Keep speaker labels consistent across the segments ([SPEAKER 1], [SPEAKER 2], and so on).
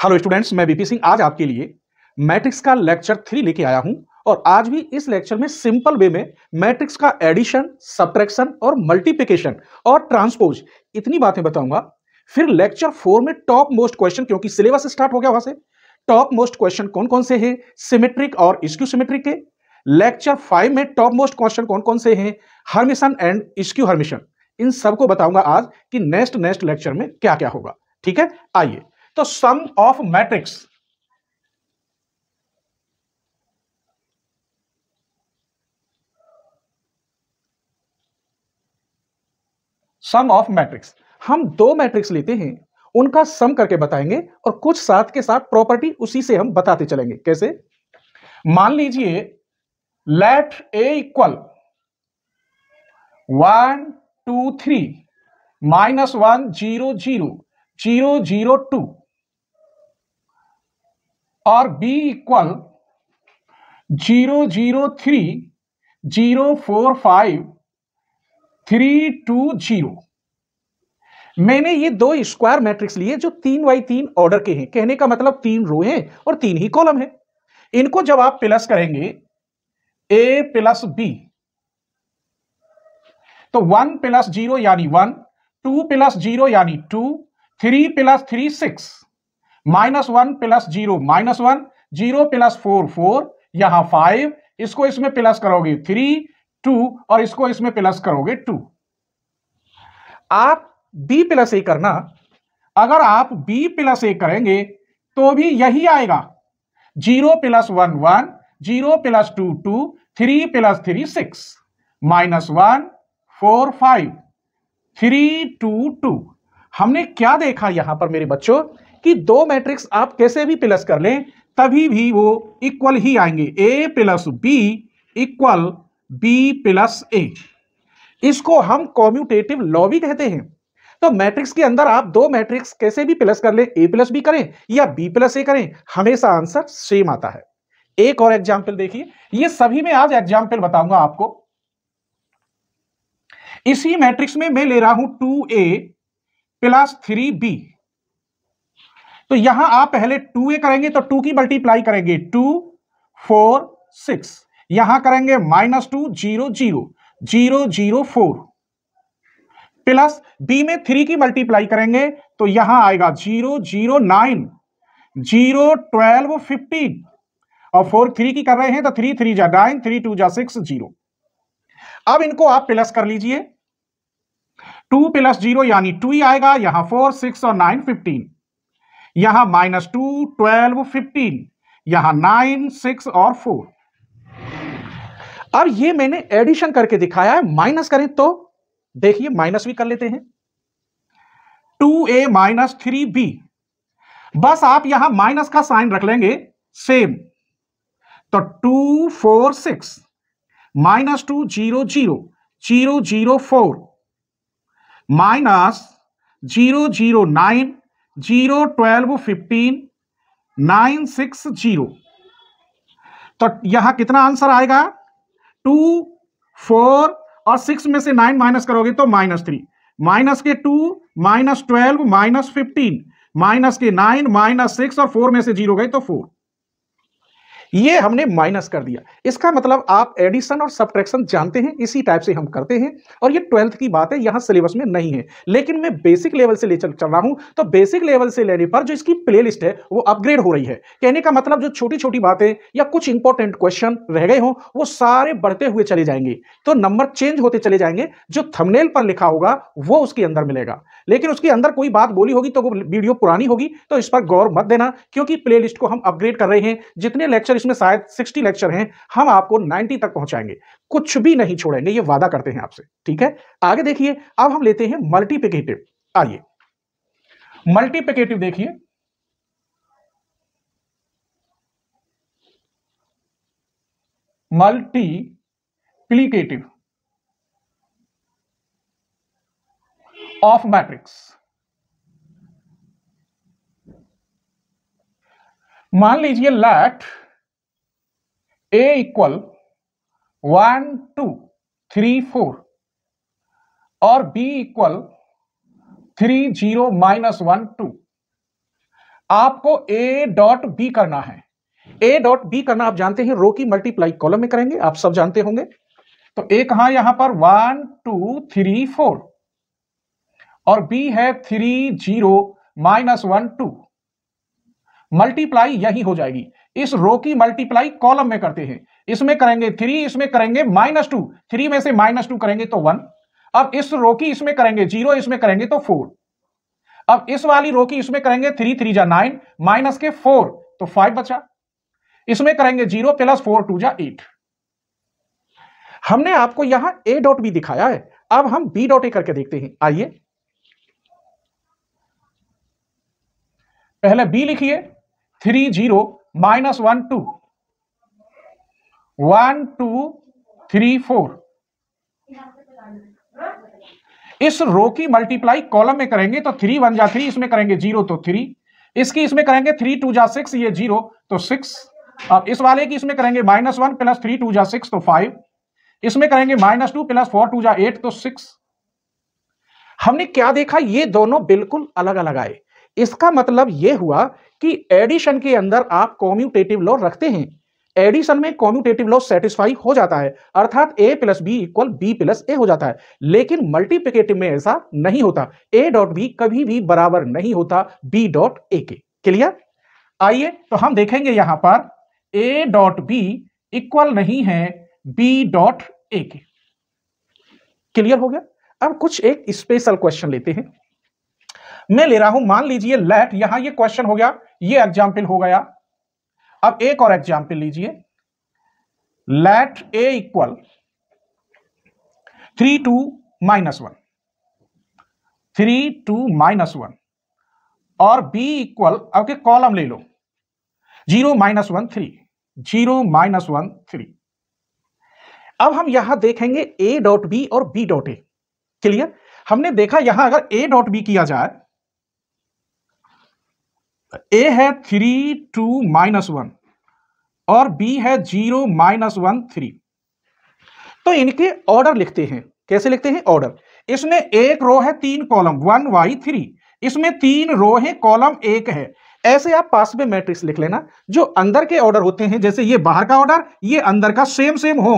[SPEAKER 1] Hello students, मैं BP Singh आज आपके लिए मैट्रिक्स का लेक्चर 3 लेके आया हूं और आज भी इस लेक्चर में सिंपल वे में मैट्रिक्स का एडिशन, सब्ट्रैक्शन और मल्टीप्लिकेशन और ट्रांसपोज इतनी बातें बताऊंगा। फिर लेक्चर 4 में टॉप मोस्ट क्वेश्चन, क्योंकि सिलेबस स्टार्ट हो गया वहां से, टॉप मोस्ट क्वेश्चन कौन कौन से हैं सिमेट्रिक और स्क्यू सिमेट्रिक के। लेक्चर 5 में टॉप मोस्ट क्वेश्चन कौन कौन से हैं हर्मिशन एंड स्क्यू हर्मिशन। इन सबको बताऊंगा आज कि नेक्स्ट लेक्चर में क्या क्या होगा। ठीक है, आइए। तो sum of matrix, sum of matrix, हम दो मैट्रिक्स लेते हैं, उनका सम करके बताएंगे और कुछ साथ के साथ प्रॉपर्टी उसी से हम बताते चलेंगे। कैसे? मान लीजिए लेट ए इक्वल 1 2 3 -1 0 0 0 0 2 और बी इक्वल 0 0 3 0 4 5 3 2 0। मैंने ये दो स्क्वायर मैट्रिक्स लिए जो 3x3 ऑर्डर के हैं। कहने का मतलब 3 रो हैं और 3 ही कॉलम है। इनको जब आप प्लस करेंगे a प्लस बी, तो 1 प्लस 0 यानी 1, 2 प्लस 0 यानी 2, 3 प्लस 3 6, -1 प्लस 0 -1, 0 प्लस 4 4, यहां 5, इसको इसमें प्लस करोगे 3 2 और इसको इसमें प्लस करोगे 2। आप b प्लस ए करना, अगर आप b प्लस ए करेंगे तो भी यही आएगा। 0 प्लस 1 1, 0 प्लस 2 2, 3 प्लस 3 6, -1 4 5 3 2 2। हमने क्या देखा यहां पर मेरे बच्चों कि दो मैट्रिक्स आप कैसे भी प्लस कर लें तभी भी वो इक्वल ही आएंगे। a plus B equal b plus A. इसको हम कॉम्यूटेटिव लॉ भी कहते हैं। तो मैट्रिक्स के अंदर आप दो मैट्रिक्स कैसे भी प्लस कर ले, a प्लस बी करें या b प्लस ए करें, हमेशा आंसर सेम आता है। एक और एग्जाम्पल देखिए, ये सभी में आज एग्जाम्पल बताऊंगा आपको। इसी मैट्रिक्स में मैं ले रहा हूं 2a प्लस 3b। तो यहां आप पहले 2a करेंगे तो 2 की मल्टीप्लाई करेंगे 2 4 6, यहां करेंगे -2 0 0 0 0 4 प्लस b में 3 की मल्टीप्लाई करेंगे तो यहां आएगा 0 0 9 0 12 15 और 4 3 की कर रहे हैं तो 3 3 जा 9, 3 2 जा 6 0। अब इनको आप प्लस कर लीजिए, 2 प्लस 0 यानी 2 ही आएगा, यहां 4 6 और 9 15, यहां -2 12 15, यहां 9 6 और 4। अब ये मैंने एडिशन करके दिखाया है। माइनस करें तो देखिए, माइनस भी कर लेते हैं, 2a माइनस 3b। बस आप यहां माइनस का साइन रख लेंगे सेम, तो 2 4 6 -2 0 0 0 0 4 -0 0 9 0 12 15 9 6 0। तो यहां कितना आंसर आएगा? 2 4 और 6 में से 9 माइनस करोगे तो -3, माइनस के 2 -12 -15 माइनस के 9 -6 और 4 में से 0 गए तो 4। ये हमने माइनस कर दिया। इसका मतलब आप एडिशन और सब्ट्रैक्शन जानते हैं, इसी टाइप से हम करते हैं। और ये 12th की बात है, यहां सिलेबस में नहीं है, लेकिन मैं बेसिक लेवल से ले चल रहा हूं। तो बेसिक लेवल से लेने पर जो इसकी प्लेलिस्ट है वो अपग्रेड हो रही है। कहने का मतलब जो छोटी छोटी बातें या कुछ इंपॉर्टेंट क्वेश्चन रह गए हो वो सारे बढ़ते हुए चले जाएंगे, तो नंबर चेंज होते चले जाएंगे। जो थंबनेल पर लिखा होगा वो उसके अंदर मिलेगा, लेकिन उसके अंदर कोई बात बोली होगी तो वो वीडियो पुरानी होगी, तो इस पर गौर मत देना, क्योंकि प्लेलिस्ट को हम अपग्रेड कर रहे हैं। जितने लेक्चर, इसमें शायद 60 लेक्चर हैं, हम आपको 90 तक पहुंचाएंगे, कुछ भी नहीं छोड़ेंगे, ये वादा करते हैं आपसे। ठीक है, आगे देखिए। अब हम लेते हैं मल्टीप्लिकेटिव। आइए, मल्टीप्लिकेटिव देखिए। Multiplicative of matrix. मान लीजिए लेट a इक्वल 1 2 3 4 और b इक्वल 3 0 -1 2। आपको ए डॉट बी करना है। ए डॉट बी करना आप जानते हैं, रो की मल्टीप्लाई कॉलम में करेंगे, आप सब जानते होंगे। तो ए कहां, यहां पर 1 2 3 4 और बी है 3 0 -1 2। मल्टीप्लाई यही हो जाएगी। इस रो की मल्टीप्लाई कॉलम में करते हैं, इसमें करेंगे 3, इसमें करेंगे -2, 3 में से -2 करेंगे तो 1। अब इस रो की इसमें करेंगे 0, इसमें करेंगे तो 4। अब इस वाली रो की इसमें करेंगे 3 3 जा 9 माइनस के 4 तो 5 बचा। इसमें करेंगे 0 प्लस 4 2 जा 8। हमने आपको यहां ए डॉट बी दिखाया है, अब हम बी डॉट ए करके देखते हैं। आइए पहले बी लिखिए, 3 0 -1 2 1 2 3 4। इस रो की मल्टीप्लाई कॉलम में करेंगे तो 3 1 जा 3, इसमें करेंगे 0 तो 3, इसकी इसमें करेंगे 3 2 जा 6, ये 0 तो 6। अब इस वाले की इसमें करेंगे -1 प्लस 3 2 जा 6 तो 5, इसमें करेंगे -2 प्लस 4 2 जा 8 तो 6। हमने क्या देखा, ये दोनों बिल्कुल अलग अलग आए। इसका मतलब यह हुआ कि एडिशन के अंदर आप कॉम्यूटेटिव लॉ रखते हैं, एडिशन में कॉम्यूटेटिव लॉ सेटिस्फाई हो जाता है, अर्थात a plus B equal B plus A हो जाता है। लेकिन मल्टीप्लिकेटिव में ऐसा नहीं होता, a डॉट बी कभी भी बराबर नहीं होता b डॉट ए के। क्लियर? आइए तो हम देखेंगे यहां पर a डॉट बी इक्वल नहीं है b डॉट ए के। क्लियर हो गया? अब कुछ एक स्पेशल क्वेश्चन लेते हैं। मैं ले रहा हूं, मान लीजिए लेट, यहां ये क्वेश्चन हो गया, ये एग्जाम्पल हो गया। अब एक और एग्जाम्पल लीजिए, लेट ए इक्वल 3 2 -1 3 2 -1 और बी इक्वल, अब कॉलम ले लो, 0 -1 3 0 -1 3। अब हम यहां देखेंगे ए डॉट बी और बी डॉट ए। क्लियर? हमने देखा यहां अगर ए डॉट बी किया जाए, ए है 3 2 -1 और बी है 0 -1 3। तो इनके ऑर्डर लिखते हैं। कैसे लिखते हैं? ऑर्डर। इसमें एक रो है 3 कॉलम 1 y 3, इसमें 3 रो है कॉलम 1 है। ऐसे आप पास में मैट्रिक्स लिख लेना, जो अंदर के ऑर्डर होते हैं, जैसे ये बाहर का ऑर्डर, ये अंदर का सेम सेम हो,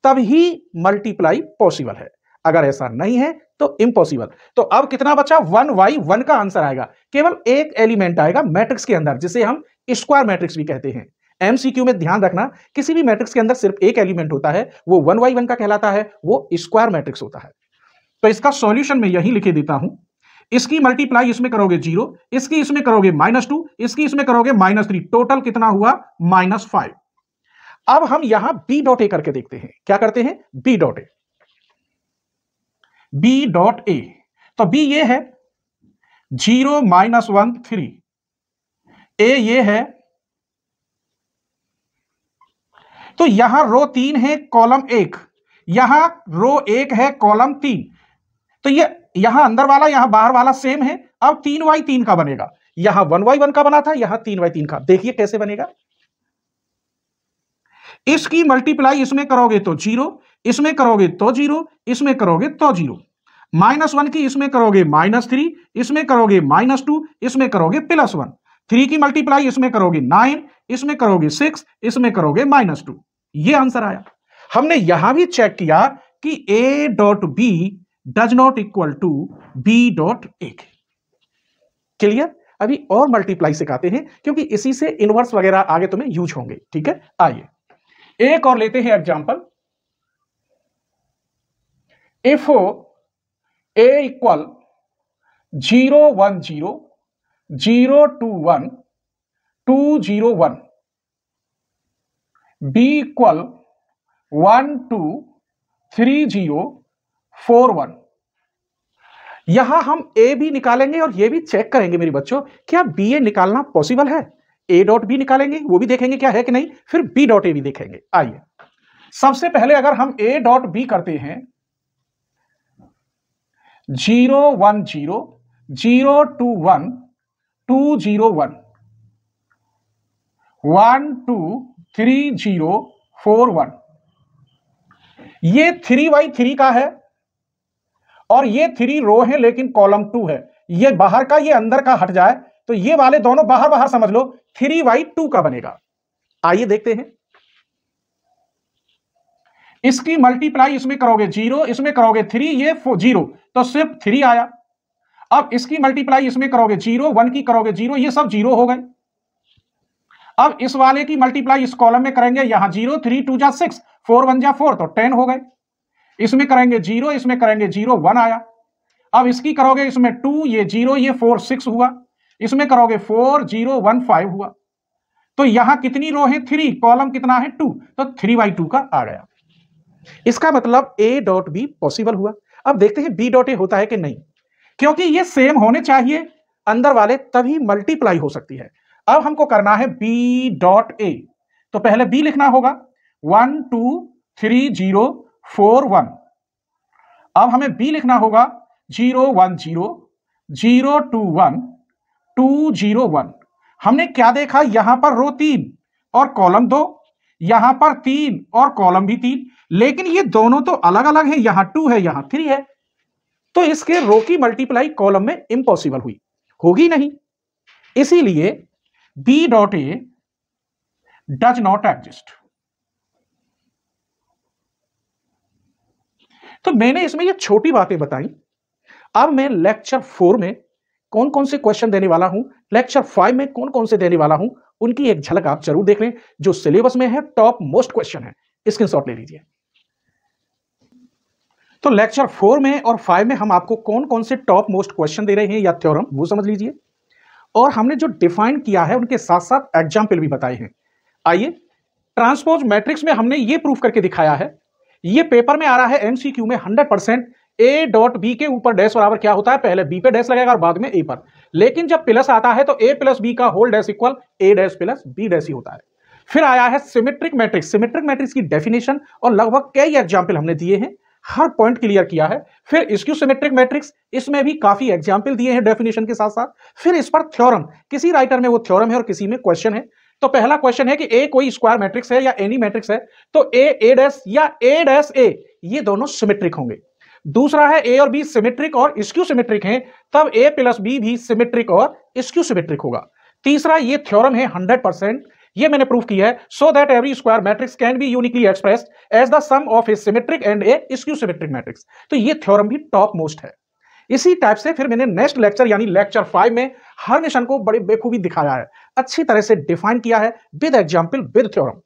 [SPEAKER 1] तभी मल्टीप्लाई पॉसिबल है। अगर ऐसा नहीं है तो इम्पॉसिबल। तो अब कितना बचा? 1y1 का आंसर आएगा। केवल एक एलिमेंट आएगा मैट्रिक्स के अंदर, जिसे हम स्क्वायर मैट्रिक्स भी कहते हैं। एमसीक्यू में ध्यान रखना, किसी भी मैट्रिक्स के अंदर सिर्फ एक एलिमेंट होता है, वो 1y1 का कहलाता है, वो स्क्वायर मैट्रिक्स होता है। तो इसका सॉल्यूशन मैं यही लिखे देता हूं। इसकी मल्टीप्लाई इसमें करोगे 0, इसकी इसमें करोगे -2, इसकी इसमें करोगे -3, टोटल कितना हुआ? -5। अब हम यहां बी डॉट ए करके देखते हैं। क्या करते हैं? B dot A. B dot A, तो बी ये है 0 -1 3, ए ये है, तो यहां रो 3 है कॉलम 1, यहां रो 1 है कॉलम 3। तो ये यहां अंदर वाला यहां बाहर वाला सेम है। अब 3y3 का बनेगा, यहां 1y1 का बना था, यहां 3y3 का। देखिए कैसे बनेगा। इसकी मल्टीप्लाई इसमें करोगे तो 0, इसमें करोगे तो 0, इसमें करोगे तो 0। -1 की इसमें करोगे -3, इसमें करोगे -2, इसमें करोगे +1। 3 की मल्टीप्लाई इसमें करोगे 9, इसमें करोगे 6, इसमें करोगे -2। ये आंसर आया। हमने यहां भी चेक किया कि a dot B does not equal to b dot A. Clear? अभी और मल्टीप्लाई सिखाते हैं, क्योंकि इसी से इनवर्स वगैरह आगे तुम्हें यूज होंगे। ठीक है, आइए एक और लेते हैं example. If a equal 0 1 0 0 2 1 2 0 1, b equal 1 2 3 0 4 1। यहां हम a भी निकालेंगे और ये भी चेक करेंगे मेरे बच्चों, क्या b a निकालना पॉसिबल है। a डॉट बी निकालेंगे, वो भी देखेंगे क्या है कि नहीं, फिर b डॉट ए भी देखेंगे। आइए सबसे पहले अगर हम a डॉट बी करते हैं, 0 1 0 0 2 1 2 0 1 1 2 3 0 4 1। ये 3y3 का है और ये 3 रो है, लेकिन कॉलम 2 है। ये बाहर का ये अंदर का हट जाए, तो ये वाले दोनों बाहर बाहर समझ लो 3/2 का बनेगा। आइए देखते हैं, इसकी मल्टीप्लाई इसमें करोगे 0, इसमें करोगे 3, ये 0, तो सिर्फ 3 आया। अब इसकी मल्टीप्लाई इसमें करोगे 0, 1 की करोगे 0, ये सब 0 हो गए। अब इस वाले की मल्टीप्लाई इस कॉलम में करेंगे, यहां 0, 3 2 जा 6, 4 1 जा 4, तो 10 हो गए। इसमें करेंगे 0, इसमें करेंगे 0, 1 आया। अब इसकी करोगे इसमें 2, ये 0, ये 4 6 हुआ। इसमें करोगे 4 0 1 5 हुआ। तो यहां कितनी रो है? 3, कॉलम कितना है? 2, तो 3/2 का आ गया। इसका मतलब A डॉट बी पॉसिबल हुआ। अब देखते हैं B डॉट ए होता है कि नहीं, क्योंकि ये सेम होने चाहिए अंदर वाले, तभी मल्टीप्लाई हो सकती है। अब हमको करना है B डॉट ए, तो पहले B लिखना होगा 1 2 3 0 4 1। अब हमें B लिखना होगा 0 1 0 0 2 1 2 0 1। हमने क्या देखा? यहां पर रो 3 और कॉलम 2, यहां पर 3 और कॉलम भी 3, लेकिन ये दोनों तो अलग अलग है, यहां 2 है, यहां 3 है, तो इसके रो की मल्टीप्लाई कॉलम में इम्पॉसिबल हुई, होगी नहीं। इसीलिए B dot A does not exist. तो मैंने इसमें ये छोटी बातें बताई। अब मैं लेक्चर 4 में कौन कौन से क्वेश्चन देने वाला हूं, लेक्चर 5 में कौन कौन से देने वाला हूं, उनकी एक झलक आप जरूर देख लें। जो सिलेबस में है, टॉप मोस्ट क्वेश्चन है, स्क्रीनशॉट ले लीजिए। तो लेक्चर 4 में और 5 में हम आपको कौन कौन से टॉप मोस्ट क्वेश्चन दे रहे हैं या थ्योरम, वो समझ लीजिए। और हमने जो डिफाइन किया है उनके साथ साथ एग्जाम्पल भी बताए हैं। आइए, ट्रांसपोज मैट्रिक्स में हमने ये प्रूफ करके दिखाया है, ये पेपर में आ रहा है एमसीक्यू में 100%। ए डॉट बी के ऊपर डैश बराबर क्या होता है? पहले बी पे डैश लगेगा और बाद में ए पर, लेकिन जब प्लस आता है तो ए प्लस बी का होल डैश इक्वल ए डैश प्लस बी डैश ही होता है। फिर आया है सिमेट्रिक मैट्रिक्स, सिमेट्रिक मैट्रिक्स की डेफिनेशन और लगभग कई एग्जाम्पल हमने दिए हैं, हर पॉइंट क्लियर किया है। फिर स्क्यू सिमेट्रिक मैट्रिक्स, इसमें भी काफी एग्जाम्पल दिए हैं डेफिनेशन के साथ साथ। फिर इस पर थ्योरम, किसी राइटर में वो थ्योरम है और किसी में क्वेश्चन है। तो पहला क्वेश्चन है कि ए कोई स्क्वायर मैट्रिक्स है या एनी मैट्रिक्स है, तो ए डैश या ए डैश ए, ये दोनों सिमेट्रिक होंगे। दूसरा है ए और बी सिमेट्रिक और स्क्यू सिमेट्रिक हैं, तब ए प्लस बी भी सिमेट्रिक और स्क्यू सिमेट्रिक होगा। तीसरा ये थ्योरम है 100%, ये मैंने प्रूफ किया है, so that every square matrix can be uniquely expressed as the sum of a symmetric and a skew symmetric matrix. तो ये थ्योरम भी टॉप मोस्ट है। इसी टाइप से फिर मैंने नेक्स्ट लेक्चर यानी लेक्चर 5 में हर्मिशन को बड़ी बेखूबी दिखाया है, अच्छी तरह से डिफाइन किया है विद एग्जाम्पल विद थ्योरम।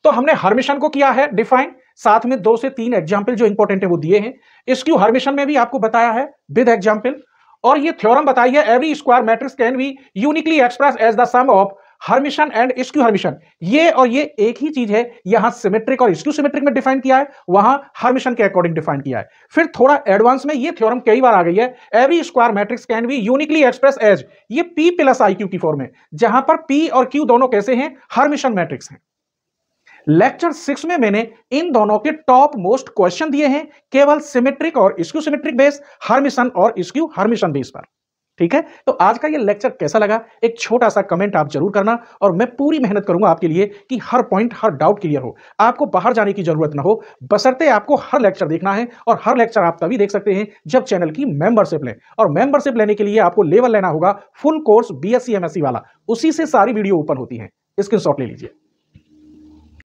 [SPEAKER 1] तो हमने हर्मिशन को किया है डिफाइन, साथ में 2 से 3 एग्जाम्पल जो इंपॉर्टेंट है वो दिए हैं। स्क्यू हर्मिशन में भी आपको बताया है विद एग्जाम्पल, और ये थ्योरम बताई है every square matrix can be uniquely express as the sum of Hermitian and skew Hermitian. ये और ये एक ही चीज है, यहां सिमेट्रिक और स्क्यू सिमेट्रिक में डिफाइन किया है, वहां हर्मिशन के अकॉर्डिंग डिफाइन किया है। फिर थोड़ा एडवांस में ये थ्योरम कई बार आ गई है, every square matrix can be uniquely express as, ये P प्लस आई क्यू की फॉर्म है, जहां पर P और Q दोनों कैसे हैं? हर्मिशन मैट्रिक्स हैं। लेक्चर 6 में मैंने इन दोनों के टॉप मोस्ट क्वेश्चन दिए हैं, केवल सिमेट्रिक और स्क्यू सिमेट्रिक बेस, हर्मिशन और स्क्यू हर्मिशन बेस पर। ठीक है, तो आज का ये लेक्चर कैसा लगा, एक छोटा सा कमेंट आप जरूर करना, और मैं पूरी मेहनत करूंगा आपके लिए कि हर पॉइंट हर डाउट क्लियर हो, आपको बाहर जाने की जरूरत ना हो, बशर्ते आपको हर लेक्चर देखना है। और हर लेक्चर आप तभी देख सकते हैं जब चैनल की मेंबरशिप लें, और मेंबरशिप लेने के लिए आपको लेवल लेना होगा फुल कोर्स BSc MSc वाला, उसी से सारी वीडियो ओपन होती है। स्क्रीनशॉट ले लीजिए।